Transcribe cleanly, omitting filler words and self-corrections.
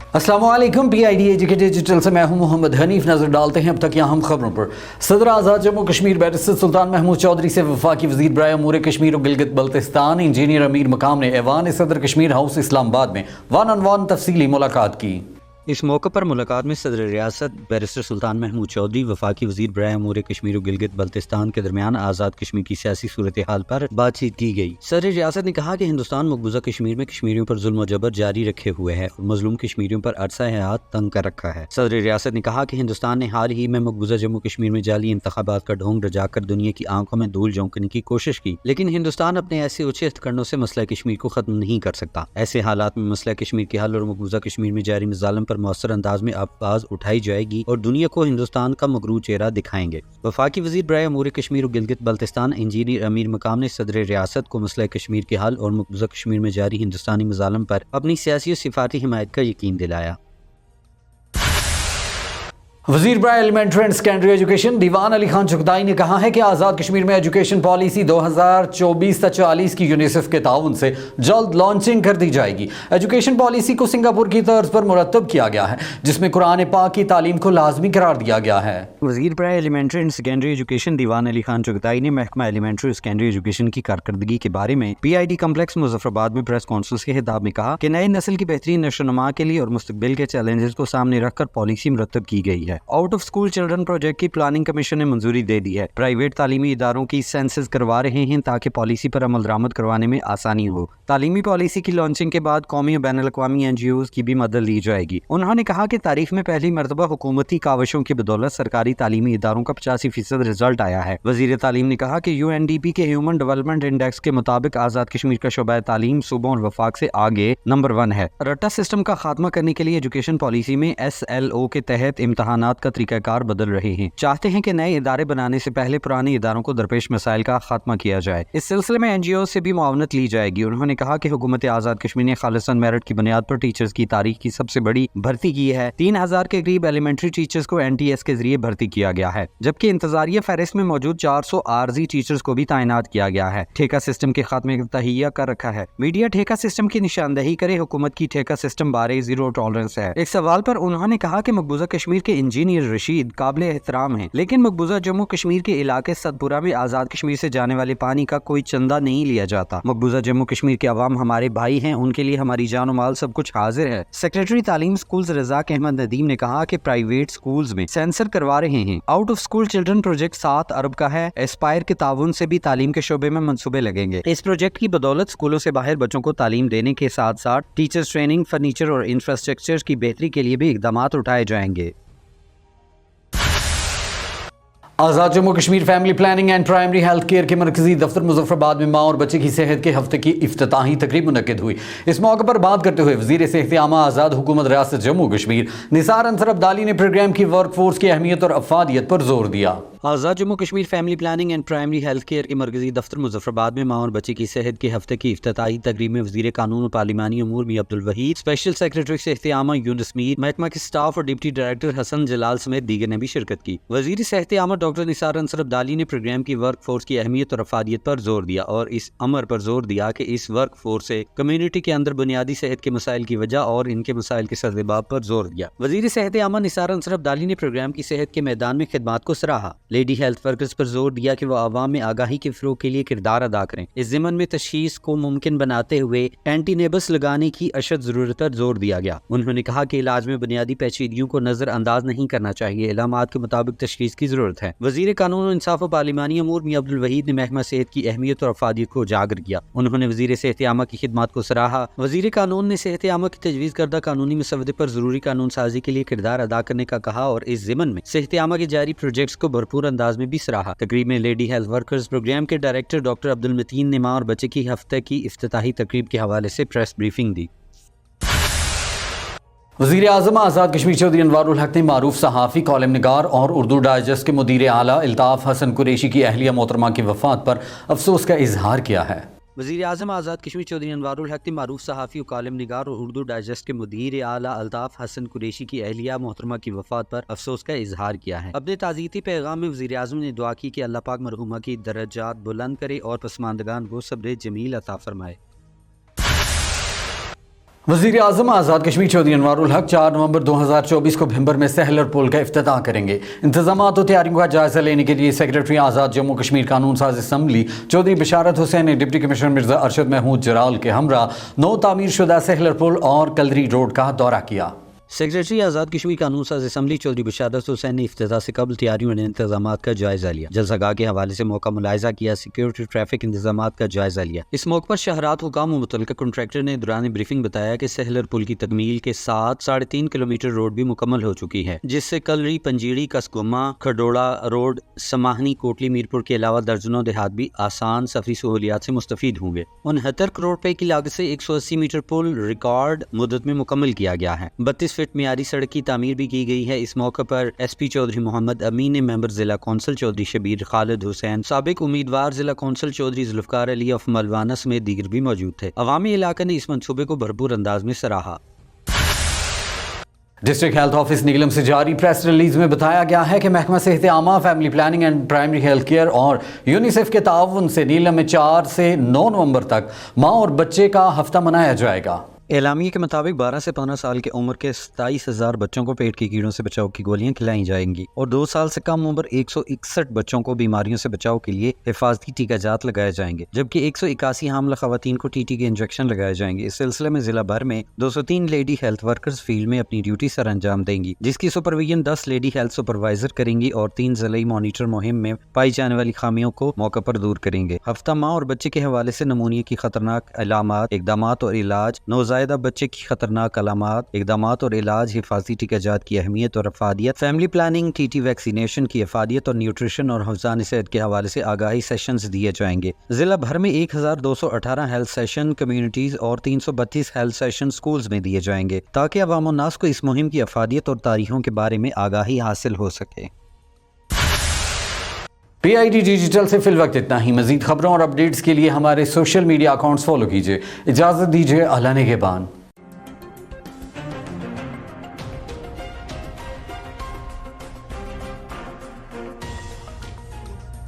अस्सलाम वालेकुम। PID एजुके digital से मैं हूं मोहम्मद हनीफ। नजर डालते हैं अब तक यहाँ हम खबरों पर। सदर आज़ाद जम्मू कश्मीर बैरिस्टर सुल्तान महमूद चौधरी से वफाकी वज़ीर बराए अमूर कश्मीर और गिलगित बल्तिस्तान इंजीनियर अमीर मकाम ने ऐवान सदर कश्मीर हाउस इस्लामाबाद में वन ऑन वन तफसीली मुलाकात की। इस मौके पर मुलाकात में सदर रियासत बैरिस्टर सुल्तान महमूद चौधरी, वफाकी वज़ीर बराए अमूर कश्मीर और गिलगित बल्तिस्तान के दरमियान आज़ाद कश्मीर की सियासी सूरत हाल पर बातचीत की गई। सदर रियासत ने कहा कि हिंदुस्तान मकबूजा कश्मीर में कश्मीरियों पर जुल्म और जबर जारी रखे हुए है और मजलूम कश्मीरियों पर अरसा हयात तंग कर रखा है। सदर रियासत ने कहा कि हिंदुस्तान ने हाल ही में मकबूजा जम्मू कश्मीर में जाली इंतखाबात का ढोंग रजाकर दुनिया की आंखों में धूल झोंकने की कोशिश की, लेकिन हिंदुस्तान अपने ऐसे ऊंचे हथकंडों से मसला कश्मीर को खत्म नहीं कर सकता। ऐसे हालात में मसला कश्मीर के हल और मकबूजा कश्मीर में जारी मज़ालिम पर मौसर अंदाज में आवाज उठाई जाएगी और दुनिया को हिंदुस्तान का मगरू चेहरा दिखाएंगे। वफाकी वज़ीर बराए अमूर कश्मीर और गिलगित बल्तिस्तान इंजीनियर अमीर मकाम ने सदर रियासत को मसला कश्मीर के हल और मकबूजा कश्मीर में जारी हिंदुस्तानी मज़ालिम पर अपनी सियासी और सिफारती हिमायत का यकीन दिलाया। वज़ीर बराए एलिमेंट्री एंड सेकेंडरी एजुकेशन दीवान अली खान चुगताई ने कहा है कि आज़ाद कश्मीर में एजुकेशन पॉलिसी 2024-40 की यूनिसेफ के ताउन से जल्द लॉन्चिंग कर दी जाएगी। एजुकेशन पॉलिसी को सिंगापुर की तर्ज पर मुरतब किया गया है, जिसमें कुरान पाक की तालीम को लाजमी करार दिया गया है। वज़ीर बराए एलिमेंट्री एंड सेकेंडरी एजुकेशन दीवान अली खान चुगताई ने महकमा एलिमेंट्री और सेकेंडरी एजुकेशन की कारकर्दगी के बारे में PID कम्प्लेक्स मुजफ्फराबाद में प्रेस कॉन्फ्रेंस के खिताब में कहा कि नई नस्ल की बेहतरीन नशोनुमा के लिए और मुस्तकबिल के चैलेंजेस को सामने रखकर पॉलिसी मुरतब की गई है। Out of school children project की प्लानिंग कमीशन ने मंजूरी दे दी है। प्राइवेट तालीमी इदारों की सेंसस करवा रहे हैं ताकि पॉलिसी पर अमल दरामद करवाने में आसानी हो। तालीमी पॉलिसी की लॉन्चिंग के बाद कौमी और बैनुल अक़वामी NGOs की भी मदद ली जाएगी। उन्होंने कहा कि तारीख में पहली मरतबा हुकूमती काविशों की बदौलत सरकारी तालीमी इदारों का 85% रिजल्ट आया है। वज़ीर तालीम ने कहा कि UNDP के ह्यूमन डेवलपमेंट इंडेक्स के मुताबिक आज़ाद कश्मीर का शोबा तालीम सूबों और वफाक से आगे नंबर 1 है। रट्टा सिस्टम का खात्मा करने के लिए एजुकेशन पॉलिसी में SLO के तहत इम्तहानात का तरीकाकार बदल रहे हैं। चाहते हैं कि नए इदारे बनाने से पहले पुराने इदारों को दरपेश मसाइल का खात्मा किया जाए। इस सिलसिले में NGO से भी मुआवनत ली जाएगी। उन्होंने कहा कि हुकूमत आज़ाद कश्मीर ने खालिसन मेरिट की बुनियाद पर टीचर्स की तारीख की सबसे बड़ी भर्ती की है। 3000 के करीब एलिमेंट्री टीचर्स को NTS के जरिए भर्ती किया गया है, जबकि इंतजारिया फहरिस्त में मौजूद 400 आरजी टीचर्स को भी तैनात किया गया है। ठेका सिस्टम के खात्मे का तहिया कर रखा है। मीडिया ठेका सिस्टम की निशानदही करे, हुकूमत की ठेका सिस्टम बारे जीरो टॉलरेंस है। एक सवाल पर उन्होंने कहा कि मकबूजा कश्मीर के इंजीनियर रशीद काबिल एहतराम है, लेकिन मकबूजा जम्मू कश्मीर के इलाके सतपुरा में आज़ाद कश्मीर से जाने वाले पानी का कोई चंदा नहीं लिया जाता। मकबूजा जम्मू कश्मीर के अवाम हमारे भाई हैं, उनके लिए हमारी जान और माल सब कुछ हाजिर है। सेक्रेटरी तालीम स्कूल्स रज़ाक अहमद नदीम ने कहा कि प्राइवेट स्कूल्स में सेंसर करवा रहे हैं। Out of school children project 7 अरब का है। एस्पायर के ताउन से भी तालीम के शोबे में मंसूबे लगेंगे। इस प्रोजेक्ट की बदौलत स्कूलों से बाहर बच्चों को तालीम देने के साथ साथ टीचर्स ट्रेनिंग, फर्नीचर और इंफ्रास्ट्रक्चर की बेहतरी के लिए भी इकदाम उठाए जाएंगे। Azad Jammu Kashmir family planning and primary health care के मरकजी दफ्तर मुजफ्फराबाद में माँ और बच्चे की सेहत के हफ्ते की इफ्तिताही तकरीब मुनक्किद हुई। इस मौके पर बात करते हुए वज़ीर सेहत आमा आज़ाद हुकूमत रियासत जम्मू कश्मीर निसार अंसर अब्दाली ने प्रोग्राम की वर्क फोर्स की अहमियत और अफादियत पर जोर दिया। Azad Jammu Kashmir family planning and primary health care के मरकजी दफ्तर मुजफ्फराबाद में माँ और बच्चे की सेहत के हफ्ते की इफ्तिताही तकरीब में वज़ीर कानून और पार्लिमानी अमूर मियां अब्दुल वहीद, स्पेशल सेक्रेटरी सेहत आमा यूनुस मीर, महकमा के स्टाफ और डिप्टी डायरेक्टर हसन जलाल समेत दीगर ने भी शिरकत की। वज़ीर सेहत आमा डॉक्टर निसार अंसर अब्दाली ने प्रोग्राम की वर्क फोर्स की अहमियत और अफादियत पर जोर दिया और इस अमर पर जोर दिया कि इस वर्क फोर्स से कम्युनिटी के अंदर बुनियादी सेहत के मसाइल की वजह और इनके मसाइल के सद्देबाब पर जोर दिया। वज़ीर सेहत आमा निसार अंसर अब्दाली ने प्रोग्राम की सेहत के मैदान में खिदमात को सराहा। लेडी हेल्थ वर्कर्स पर जोर दिया कि वह आवाम में आगाही के फ़रोग़ के लिए किरदार अदा करें। इस ज़िमन में तशख़ीस को मुमकिन बनाते हुए एंटीनेबस लगाने की अशद ज़रूरत पर जोर दिया गया। उन्होंने कहा कि इलाज में बुनियादी पेचीदगियों को नज़रअंदाज नहीं करना चाहिए, इलामात के मुताबिक तशख़ीस की ज़रूरत है। वज़ीर कानून और इंसाफ और पार्लिमानी अमूर मियां अब्दुल वहीद ने महकमा सेहत की अहमियत और अफादियत को उजागर किया। उन्होंने वज़ीर सेहत आमा की खिदमत को सराहा। वज़ीर कानून ने सेहत आमा की तजवीज़ करदा कानूनी मसवदे पर ज़रूरी कानून साजी के लिए किरदार अदा करने का कहा और इस ज़िमन में सेहत आमा के जारी प्रोजेक्ट्स को भरपूर अंदाज में भी सराहा। तकरीब में लेडी हेल्थ वर्कर्स प्रोग्राम के डायरेक्टर डॉक्टर अब्दुल मतीन ने माँ और बच्चे की हफ्ते की इफ्तिताही तकरीब के हवाले से प्रेस ब्रीफिंग दी। वज़ीर आज़म आज़ाद कश्मीर चौधरी अनवारुल हक ने मारूफ सहाफ़ी, कॉलम निगार और उर्दू डाइजेस्ट के मुदीर आला इल्ताफ़ हसन कुरैशी की अहलिया मोहतरमा की वफ़ात पर अफसोस का इजहार किया है। वज़ीर आज़म आज़ाद कश्मीर चौधरी अनवारुल हक ने मारूफ सहाफ़ी, कॉलम निगार और उर्दू डाइजेस्ट के मुदीर आला अल्ताफ़ हसन कुरैशी की अहलिया मोहतरमा की वफ़ात पर अफसोस का इजहार किया है। अपने ताज़ीती पैगाम में वज़ीर आज़म ने दुआ की कि अल्लाह पाक मरहूमा की दर्जात बुलंद करे और पसमानदगान को सब्र जमील अता फरमाए। वज़ीर आज़म आज़ाद कश्मीर चौधरी अनवारुल हक 4 नवंबर 2024 को भिंबर में सहलर पुल का इफ्तिताह करेंगे। इंतजामात और तैयारियों का जायजा लेने के लिए सेक्रेटरी आज़ाद जम्मू कश्मीर कानून साज असम्बली चौधरी बिशारत हुसैन ने डिप्टी कमिश्नर मिर्जा अरशद महमूद जराल के हमरा नौ तामीर शुदा सहलर पुल और कलरी रोड का दौरा किया। सेक्रेटरी आज़ाद कश्मीर कानून साज असम्बली चौधरी बिशारत हुसैन ने इफ्तिताह से कबल तैयारियों और इंतजामात का जायजा लिया। जलसागाह के हवाले से मौका मुलायजा किया, सिक्योरिटी ट्रैफिक इंतजामात का जायजा लिया। इस मौके पर शहरात हुकाम और मुतल्लिका कॉन्ट्रैक्टर ने दौरान ब्रीफिंग बताया कि सहलर पुल की तकमील के साथ 3.5 किलोमीटर रोड भी मुकम्मल हो चुकी है, जिससे कलरी, पंजीरी, कसगुम्मा, खडोड़ा रोड, समाहनी, कोटली, मीरपुर के अलावा दर्जनों देहात भी आसान सफरी सहूलियात से मुस्तफीद होंगे। 69 करोड़ रुपए की लागत से 180 मीटर पुल रिकॉर्ड मुद्दत में मुकम्मल किया गया है। 32 फीट मियारी सड़क की तामीर भी की गई है। इस मौके पर SP चौधरी मोहम्मद अमीन, मेंबर जिला कौंसल चौधरी शबीर खालिद हुसैन, साबिक उम्मीदवार जिला कौंसल चौधरी जुल्फकार अली ऑफ मलवाना समेत दीगर भी मौजूद थे। अवामी इलाके ने इस मंसूबे को भरपूर अंदाज में सराहा। डिस्ट्रिक्ट हेल्थ ऑफिस नीलम से जारी प्रेस रिलीज में बताया गया है कि महकमा सेहत आमा, family planning and primary health care और यूनिसेफ के ताउन से नीलम में 4 से 9 नवंबर तक माँ और बच्चे का हफ्ता मनाया जाएगा। एलामिया के मुताबिक 12 से 15 साल की उम्र के 27,000 बच्चों को पेट के कीड़ों से बचाव की गोलियां खिलाई जाएंगी और 2 साल से कम उम्र 161 बच्चों को बीमारियों से बचाव के लिए हिफाजती टीकाजात लगाए जाएंगे, जबकि 181 हामला खवातीन को टीटी के इंजेक्शन लगाए जाएंगे। इस सिलसिले में जिला भर में 203 लेडी हेल्थ वर्कर्स फील्ड में अपनी ड्यूटी सर अंजाम देंगी, जिसकी सुपरविजन 10 लेडी हेल्थ सुपरवाइजर करेंगी और 3 जिलाई मॉनिटर मुहिम में पाई जाने वाली खामियों को मौके पर दूर करेंगे। हफ्ता माँ और बच्चे के हवाले से नमूनिया की खतरनाक अलामात, इकदामात और इलाज, नौजायदा बच्चे की खतरनाक अलामात, इकदामात और इलाज, हिफाजती टीकाजात की अहमियत और अफादियत, फैमिली प्लानिंग, टीटी वैक्सीनेशन की अफादियत और न्यूट्रिशन और हफ्जान सेहत के हवाले से आगाही सेशंस दिए जाएंगे। जिला भर में 1218 हेल्थ सेशन कम्युनिटीज और 332 हेल्थ सेशन स्कूल्स में दिए जाएंगे, ताकि अवाम नास को इस मुहिम की अफादियत और तारीखों के बारे में आगाही हासिल हो सके। PID डिजिटल से फिल वक्त इतना ही। मजीद खबरों और अपडेट्स के लिए हमारे सोशल मीडिया अकाउंट्स फॉलो कीजिए। इजाज़त दीजिए, अल्लाह निगहबान।